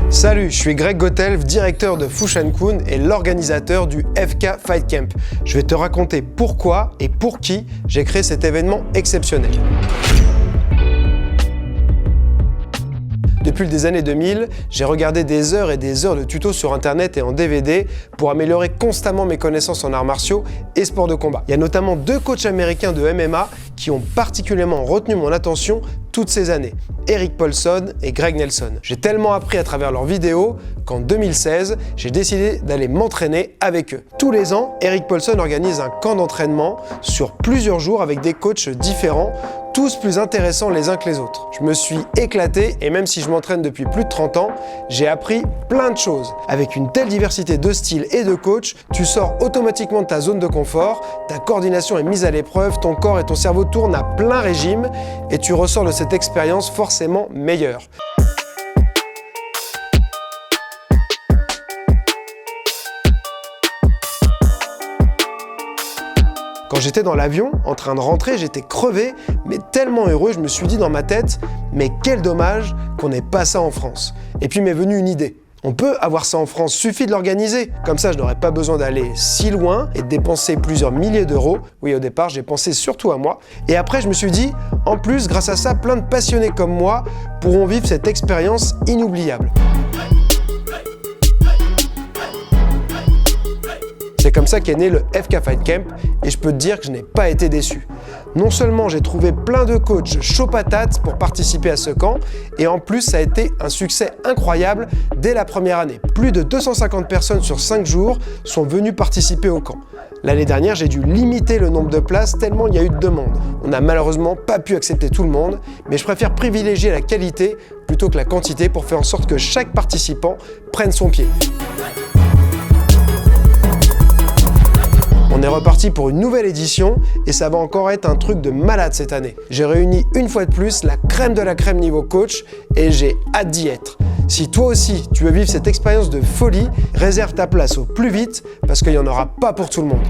Salut, je suis Greg Gotelf, directeur de Fushan-Kun et l'organisateur du FK Fight Camp. Je vais te raconter pourquoi et pour qui j'ai créé cet événement exceptionnel. Depuis les années 2000, j'ai regardé des heures et des heures de tutos sur internet et en DVD pour améliorer constamment mes connaissances en arts martiaux et sports de combat. Il y a notamment 2 coachs américains de MMA qui ont particulièrement retenu mon attention toutes ces années, Erik Paulson et Greg Nelson. J'ai tellement appris à travers leurs vidéos qu'en 2016, j'ai décidé d'aller m'entraîner avec eux. Tous les ans, Erik Paulson organise un camp d'entraînement sur plusieurs jours avec des coachs différents, tous plus intéressants les uns que les autres. Je me suis éclaté et même si je m'entraîne depuis plus de 30 ans, j'ai appris plein de choses. Avec une telle diversité de styles et de coachs, tu sors automatiquement de ta zone de confort, ta coordination est mise à l'épreuve, ton corps et ton cerveau tournent à plein régime et tu ressors de cette expérience forcément meilleure. Quand j'étais dans l'avion, en train de rentrer, j'étais crevé, mais tellement heureux, je me suis dit dans ma tête, mais quel dommage qu'on n'ait pas ça en France. Et puis m'est venue une idée. On peut avoir ça en France, suffit de l'organiser. Comme ça, je n'aurais pas besoin d'aller si loin et de dépenser plusieurs milliers d'euros. Oui, au départ, j'ai pensé surtout à moi. Et après, je me suis dit, en plus, grâce à ça, plein de passionnés comme moi pourront vivre cette expérience inoubliable. C'est comme ça qu'est né le FK Fight Camp et je peux te dire que je n'ai pas été déçu. Non seulement j'ai trouvé plein de coachs chauds patates pour participer à ce camp, et en plus ça a été un succès incroyable dès la première année. Plus de 250 personnes sur 5 jours sont venues participer au camp. L'année dernière, j'ai dû limiter le nombre de places tellement il y a eu de demandes. On n'a malheureusement pas pu accepter tout le monde, mais je préfère privilégier la qualité plutôt que la quantité pour faire en sorte que chaque participant prenne son pied. On est reparti pour une nouvelle édition et ça va encore être un truc de malade cette année. J'ai réuni une fois de plus la crème de la crème niveau coach et j'ai hâte d'y être. Si toi aussi tu veux vivre cette expérience de folie, réserve ta place au plus vite parce qu'il n'y en aura pas pour tout le monde.